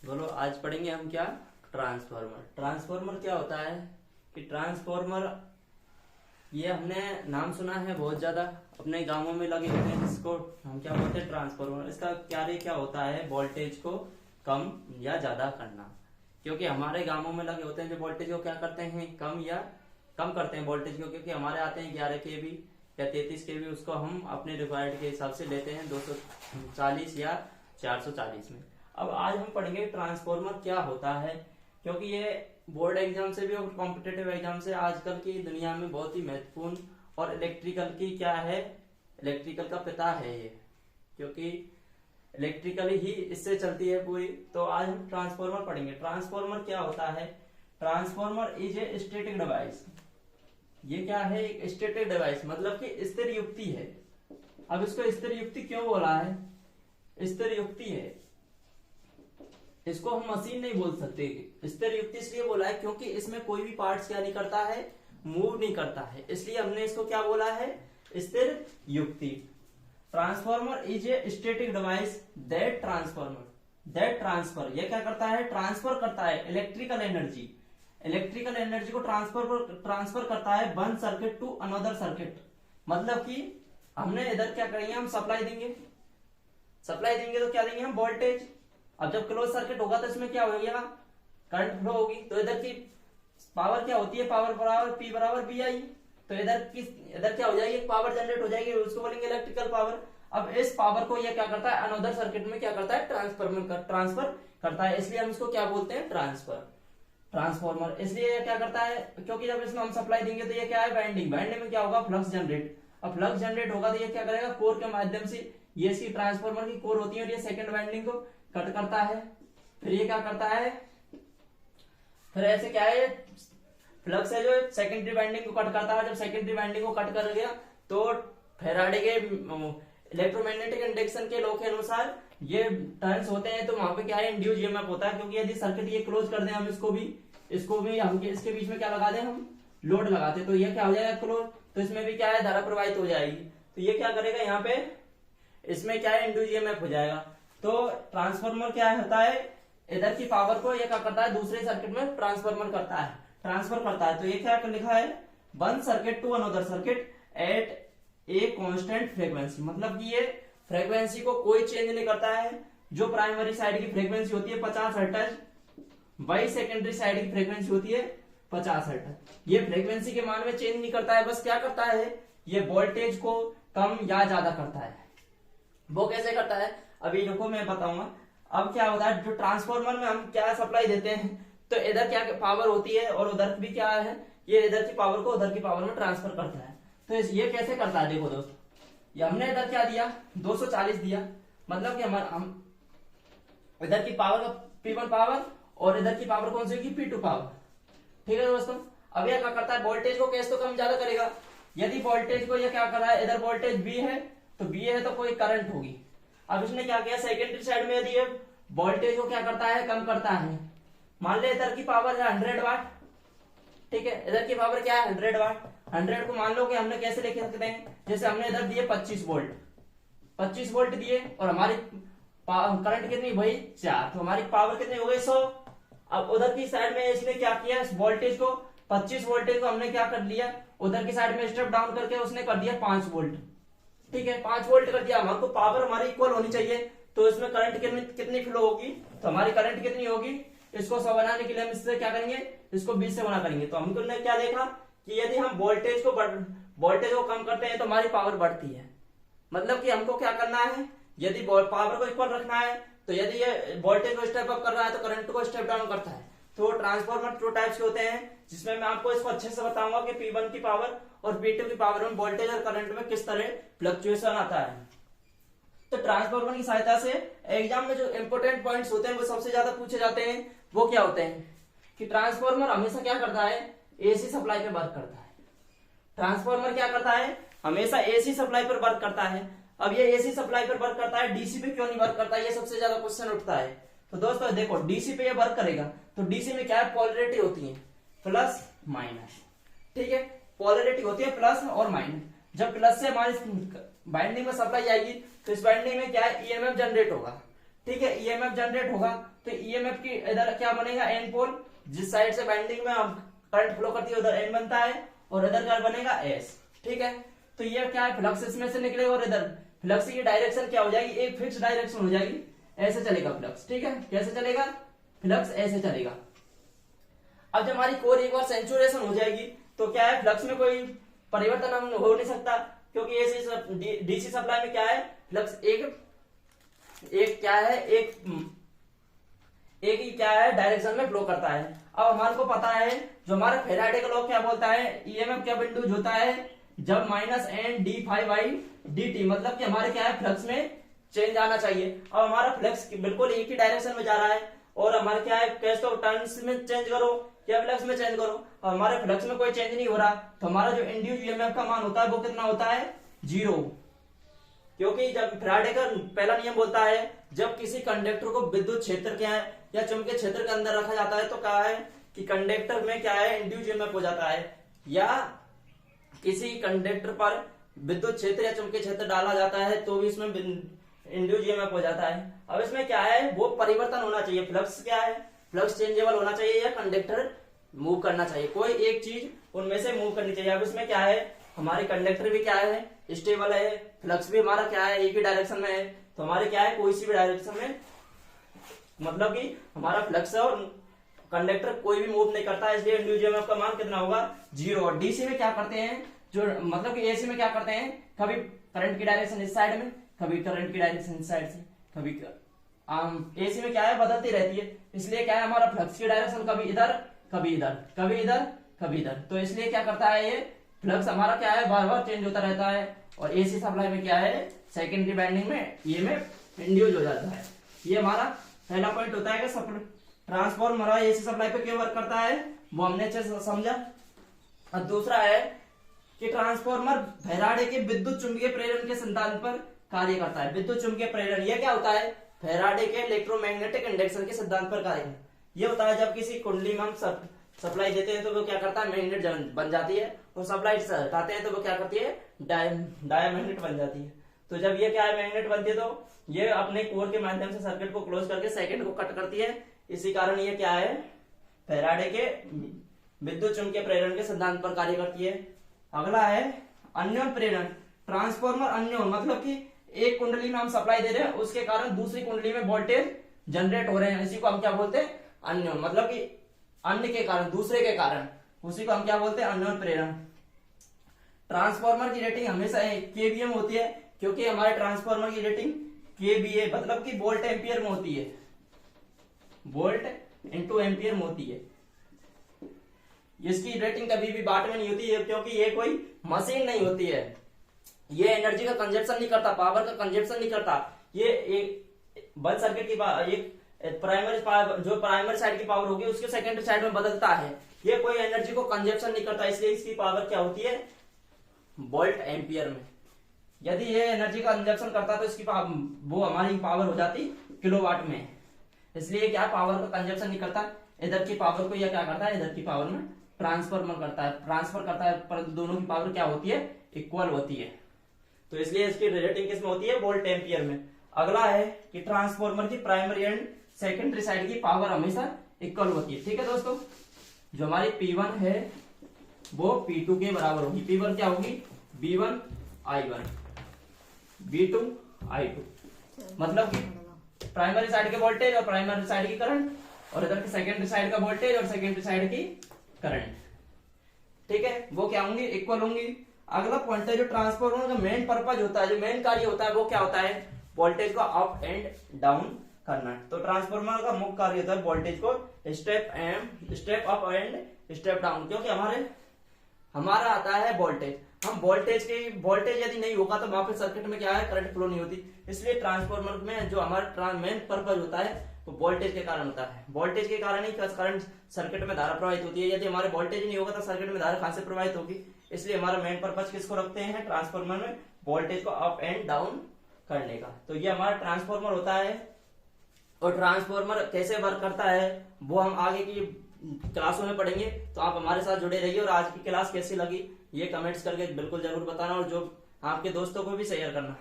बोलो, आज पढ़ेंगे हम क्या? ट्रांसफार्मर। ट्रांसफार्मर क्या होता है कि ट्रांसफार्मर, ये हमने नाम सुना है बहुत ज्यादा, अपने गांवों में लगे होते हैं, जिसको हम क्या बोलते हैं? ट्रांसफार्मर। इसका कार्य क्या होता है? वोल्टेज को कम या ज्यादा करना। क्योंकि हमारे गांवों में लगे होते हैं जो वोल्टेज को क्या करते हैं? कम करते हैं वोल्टेज को, क्योंकि हमारे आते हैं 11 kV या 33 kV, उसको हम अपने रिक्वायर्ड के हिसाब से लेते हैं 240 या 440 में। अब आज हम पढ़ेंगे ट्रांसफार्मर क्या होता है, क्योंकि ये बोर्ड एग्जाम से भी और कॉम्पिटेटिव एग्जाम से आजकल की दुनिया में बहुत ही महत्वपूर्ण, और इलेक्ट्रिकल की क्या है, इलेक्ट्रिकल का पिता है ये, क्योंकि इलेक्ट्रिकल ही इससे चलती है पूरी। तो आज हम ट्रांसफार्मर पढ़ेंगे। ट्रांसफार्मर क्या होता है? Transformer is a static device. ये क्या है? एक स्टैटिक डिवाइस, मतलब कि स्थिर युक्ति है। अब इसको स्थिर युक्ति क्यों बोला है? स्थिर युक्ति है, इसको हम मशीन नहीं बोल सकते। स्थिर युक्ति इसलिए बोला है क्योंकि इसमें कोई भी पार्ट्स क्या नहीं करता है? मूव नहीं करता है, इसलिए हमने इसको क्या बोला है? स्थिर युक्ति। Transformer is a static device that transfer, ये क्या करता है? ट्रांसफर करता है इलेक्ट्रिकल एनर्जी। इलेक्ट्रिकल एनर्जी को ट्रांसफर करता है one circuit to another circuit. मतलब कि हमने इधर क्या करेंगे? हम सप्लाई देंगे तो क्या देंगे हम? वोल्टेज। अब जब क्लोज सर्किट होगा तो इसमें क्या होगा? करंट फ्लो होगी। तो इधर की पावर क्या होती है? पावर बराबर P बराबर VI। तो इधर क्या हो जाएगी? पावर जनरेट हो जाएगी, उसको बोलेंगे इलेक्ट्रिकल पावर। अब इस पावर को ये क्या करता है? अनदर सर्किट में क्या करता है? ट्रांसफर करता है, इसलिए हम इसको क्या बोलते हैं? ट्रांसफार्मर। इसलिए ये क्या करता है? क्योंकि जब इसमें हम सप्लाई देंगे तो ये क्या है? वाइंडिंग में क्या होगा? Flux generate. अब फ्लक्स जनरेट होगा तो ये क्या करेगा? कोर के माध्यम से, ये इसकी ट्रांसफार्मर की कोर होती है और ये सेकंड वाइंडिंग को कट करता है। फिर ये क्या करता है? फिर ऐसे क्या है? फ्लक्स है जो सेकेंडरी वाइंडिंग को कट करता है। जब सेकेंडरी वाइंडिंग को कट कर गया तो फैराडे के इलेक्ट्रोमैग्नेटिक इंडक्शन के लॉ के अनुसार ये टर्न्स होते हैं, तो वहां पे क्या है? इंड्यूस ईएमएफ होता है। क्योंकि यदि सर्किट ये क्लोज कर दें हम, इसको भी हम इसके बीच में क्या लगा दें? हम लोड लगाते, तो ये क्या हो जाएगा? क्लोज। तो इसमें भी क्या है? धारा प्रवाहित हो जाएगी। तो ये क्या करेगा? यहाँ पे इसमें क्या है? इंड्यूस ईएमएफ हो जाएगा। तो ट्रांसफार्मर क्या होता है? इधर की पावर को ये क्या करता है? दूसरे सर्किट में ट्रांसफर करता है। तो ये क्या लिखा है? One circuit to another circuit at a constant frequency. मतलब कि ये फ्रीक्वेंसी को कोई चेंज नहीं करता है। जो प्राइमरी साइड की फ्रीक्वेंसी होती है 50 हर्ट्ज, वही सेकेंडरी साइड की फ्रीक्वेंसी होती है 50 हर्ट्ज। ये फ्रीक्वेंसी के मान में चेंज नहीं करता है, बस क्या करता है? ये वोल्टेज को कम या ज्यादा करता है। वो कैसे करता है? अभी रुको, मैं बताऊंगा। अब क्या होता है? जो ट्रांसफार्मर में हम क्या सप्लाई देते हैं, तो इधर क्या पावर होती है और उधर भी क्या है? ये इधर की पावर को उधर की पावर में ट्रांसफर करता है। तो ये कैसे करता है? देखो दोस्तों, ये हमने इधर क्या दिया? 240 दिया। मतलब कि हम इधर की पावर का P1 पावर और इधर की पावर कौन सी होगी? P2 power. ठीक है दोस्तों। अब यह क्या करता है? वोल्टेज को कैसे तो कम ज्यादा करेगा। यदि वोल्टेज को ये क्या कर रहा है? इधर वोल्टेज V है, तो V है तो कोई करंट होगी। अब इसने क्या किया? सेकेंडरी साइड में यदि वोल्टेज को क्या करता है? कम करता है। मान ले इधर की पावर है 100 वाट, ठीक है? इधर की पावर क्या है? 100 वाट। 100 को मान लो कि हमने कैसे लिख सकते हैं? जैसे हमने इधर दिए 25 वोल्ट दिए, और हमारी करंट कितनी? वही 4, तो हमारी पावर कितनी हो गई? 100। अब उधर की साइड में इसने क्या किया? वोल्टेज को 25 वोल्टेज को हमने क्या कर लिया? उधर की साइड में स्टेप डाउन करके उसने कर दिया 5 वोल्ट। ठीक है, 5 वोल्ट कर दिया। हमको पावर हमारी इक्वल होनी चाहिए, तो इसमें करंट कितनी फ्लो होगी? तो हमारी करंट कितनी होगी? इसको 100 बनाने के लिए हम इससे क्या करेंगे? इसको 20 से गुणा करेंगे। तो हमको क्या देखा कि यदि हम वोल्टेज को कम करते हैं तो हमारी पावर बढ़ती है। मतलब कि हमको क्या करना है? यदि पावर को इक्वल रखना है, तो यदि ये वोल्टेज को स्टेप अप कर रहा है तो करंट को स्टेप डाउन करता है। तो ट्रांसफार्मर 2 टाइप्स के होते हैं, जिसमें मैं आपको इसको अच्छे से बताऊंगा कि P1 की पावर और P2 की पावर में वोल्टेज और करंट में किस तरह फ्लक्चुएशन आता है। तो ट्रांसफार्मर की सहायता से एग्जाम में जो इंपोर्टेंट पॉइंट्स होते हैं वो सबसे ज्यादा पूछे जाते हैं। वो क्या होते हैं कि ट्रांसफार्मर हमेशा क्या करता है? एसी सप्लाई पे वर्क करता है। ट्रांसफार्मर क्या करता है? हमेशा एसी सप्लाई पर वर्क करता है। अब ये एसी सप्लाई पर वर्क करता है, डीसी पे क्यों नहीं वर्क करता? ये सबसे ज्यादा क्वेश्चन उठता है। तो दोस्तों देखो, डीसी पे ये वर्क करेगा, तो डीसी में क्या है? पोलरिटी होती है प्लस माइनस। ठीक है, पोलरिटी होती है प्लस और माइनस। जब प्लस से हमारी बाइंडिंग में सप्लाई आएगी तो इस बाइंडिंग में क्या है? ईएमएफ जनरेट होगा। ठीक है, ईएमएफ जनरेट होगा तो ईएमएफ की इधर क्या बनेगा, एन पोल, जिस साइड से वाइंडिंग में करंट फ्लो करती है उधर एन बनता है और इधर क्या बनेगा एस। ठीक है, तो ये क्या है, फ्लक्स इसमें से निकलेगा और इधर फ्लक्स की डायरेक्शन क्या हो जाएगी, एक फिक्स डायरेक्शन हो जाएगी, ऐसे चलेगा फ्लक्स। ठीक है, कैसे चलेगा, फ्लक्स ऐसे चलेगा। अब जब हमारी कोर एक बार सेंचुरेशन हो जाएगी तो क्या है, फ्लक्स में कोई परिवर्तन हम हो नहीं सकता, क्योंकि एसी डीसी सप्लाई में क्या है, फ्लक्स एक क्या है, एक ही क्या है डायरेक्शन में फ्लो करता है। अब हमारे को पता है जो हमारा फेराडे का लॉ क्या बोलता है, ईएमएफ क्या इंड्यूस होता है जब minus n d phi by d t, मतलब कि हमारे क्या है फ्लक्स में चेंज आना चाहिए। अब हमारा फ्लक्स बिल्कुल एक ही डायरेक्शन में जा रहा है और हमारे क्या है, कैसे तो टर्न्स में चेंज करो या फ्लक्स में चेंज करो, और हमारे फ्लक्स में कोई चेंज नहीं हो रहा, तो हमारा जो इंड्यूस ईएमएफ का मान होता है वो कितना होता है, 0। क्योंकि जब फैराडे का पहला नियम बोलता है जब किसी कंडक्टर को विद्युत क्षेत्र क्या है या चुंबकीय क्षेत्र के अंदर रखा जाता है तो क्या है कि कंडक्टर में क्या है, इंड्यूस ईएमएफ हो जाता है, या किसी कंडक्टर पर विद्युत क्षेत्र या चुंबकीय क्षेत्र डाला जाता है तो भी इसमें इंड्यूस ईएमएफ हो जाता है। अब इसमें क्या है, वो परिवर्तन होना चाहिए, फ्लक्स क्या है, फ्लक्स चेंजेबल होना चाहिए या कंडक्टर मूव करना चाहिए, कोई एक चीज उनमें से मूव करनी चाहिए। अब इसमें क्या है, हमारे कंडक्टर भी क्या है, स्टेबल है, फ्लक्स भी हमारा क्या है, एक ही डायरेक्शन में है, तो हमारे क्या है, कोई सी भी डायरेक्शन में, मतलब कि हमारा फ्लक्स और कंडक्टर कोई भी मूव नहीं करता है, इसलिए इंड्यूस ईएमएफ का मान कितना होगा, 0। और डीसी में क्या करते हैं, जो मतलब कि एसी में क्या करते हैं, कभी करंट की डायरेक्शन इस साइड में, कभी करंट की डायरेक्शन इस साइड से, कभी एसी में क्या है, बदलती रहती है, इसलिए क्या है, हमारा फ्लक्स की डायरेक्शन कभी इधर कभी इधर कभी इधर कभी इधर, तो इसलिए क्या करता है, ये फ्लक्स हमारा क्या है बार बार चेंज होता रहता है। और एसी सप्लाई में क्या है, सेकेंडरी वाइंडिंग में ईएमएफ इंड्यूस हो जाता है। ये हमारा पहला पॉइंट होता है कि ट्रांसफॉर्मर एसी सप्लाई पे क्यों वर्क करता है, वो हमने अच्छे से समझा। और दूसरा है कि ट्रांसफॉर्मर फैराडे के विद्युत चुंबकीय प्रेरण के सिद्धांत पर कार्य करता है। विद्युत चुंबकीय प्रेरण ये क्या होता है, फैराडे के इलेक्ट्रोमैग्नेटिक इंडक्शन के सिद्धांत पर कार्य करता है। ये होता है जब किसी कुंडली में हम सप्लाई देते हैं तो वो क्या करता है, मैग्नेट बन जाती है, और सप्लाई हटाते हैं तो वो क्या करती है, डायमैग्नेट बन जाती है। तो जब ये क्या है, मैग्नेट बनती है तो ये अपने कोर के माध्यम से सर्किट को क्लोज करके सेकंड को कट करती है, इसी कारण ये क्या है, फैराडे के विद्युत चुंबकीय प्रेरण के सिद्धांत पर कार्य करती है। अगला है अन्योन प्रेरण। ट्रांसफॉर्मर अन्योन मतलब कि एक कुंडली में हम सप्लाई दे रहे हैं, उसके कारण दूसरी कुंडली में वोल्टेज जनरेट हो रहे हैं, इसी को हम क्या बोलते हैं, अन्योन, मतलब कि अन्य के कारण, दूसरे के कारण, उसी को हम क्या बोलते हैं, अन्योन प्रेरण। ट्रांसफॉर्मर की रेटिंग हमेशा केवीए में होती है, क्योंकि हमारे ट्रांसफॉर्मर की रेटिंग केवीए मतलब कि वोल्ट एम्पियर में होती है, वोल्ट इंटू एम्पियर में होती है। इसकी रेटिंग कभी भी वाट में नहीं होती है, क्योंकि ये कोई मशीन नहीं होती है, ये एनर्जी का कंजप्शन नहीं करता, पावर का कंजप्शन नहीं करता। ये एक बल्ब सर्किट की एक प्राइमरी पावर, जो प्राइमरी साइड की पावर होगी उसके सेकेंडरी साइड में बदलता है, ये कोई एनर्जी को कंजप्शन नहीं करता, इसलिए इसकी पावर क्या होती है, वोल्ट एम्पियर में। यदि ये एनर्जी का कंजप्शन करता तो इसकी वो हमारी पावर हो जाती किलोवाट में, इसलिए क्या पावर का कंजप्शन नहीं करता, इधर की पावर को यह क्या करता है, इधर की पावर में ट्रांसफर करता है, पर दोनों की पावर क्या होती है, इक्वल होती है, तो इसलिए इसकी रेटिंग किस में होती है, वोल्ट एम्पियर में। अगला है कि ट्रांसफॉर्मर की प्राइमरी एंड सेकेंडरी साइड की पावर हमेशा इक्वल होती है। ठीक है दोस्तों, जो हमारी P1 है वो P2 के बराबर होगी। P1 क्या होगी, V1 I1, V2 I2, मतलब कि प्राइमरी साइड के वोल्टेज और प्राइमरी साइड की करंट, और इधर की सेकेंडरी साइड का वोल्टेज और सेकेंडरी साइड की करंट, ठीक है, वो क्या होंगी, इक्वल होंगी। अगला पॉइंट है जो ट्रांसफॉर्मर का मेन पर्पज होता है, जो मेन कार्य होता है वो क्या होता है, वोल्टेज को अप एंड डाउन करना। तो ट्रांसफॉर्मर का मुख्य कार्य होता है वोल्टेज को step up and step down, क्योंकि हमारा आता है वोल्टेज, हम वोल्टेज यदि नहीं होगा तो वहां पे सर्किट में क्या है, करंट फ्लो नहीं होती, इसलिए ट्रांसफॉर्मर में जो हमारा मेन पर्पज होता है वो वोल्टेज के कारण होता है। वोल्टेज के कारण ही करंट सर्किट में धारा प्रवाहित होती है, यदि हमारे वोल्टेज नहीं होगा तो सर्किट में धारा कहां से प्रवाहित होगी, इसलिए हमारा मेन पर्पज किसको रखते हैं, ट्रांसफॉर्मर में वोल्टेज को अप एंड डाउन करने का। तो ये हमारा ट्रांसफॉर्मर होता है, और ट्रांसफॉर्मर कैसे वर्क करता है वो हम आगे की क्लासों में पढ़ेंगे, तो आप हमारे साथ जुड़े रहिए। और आज की क्लास कैसी लगी ये कमेंट्स करके बिल्कुल जरूर बताना, और जो आपके दोस्तों को भी शेयर करना।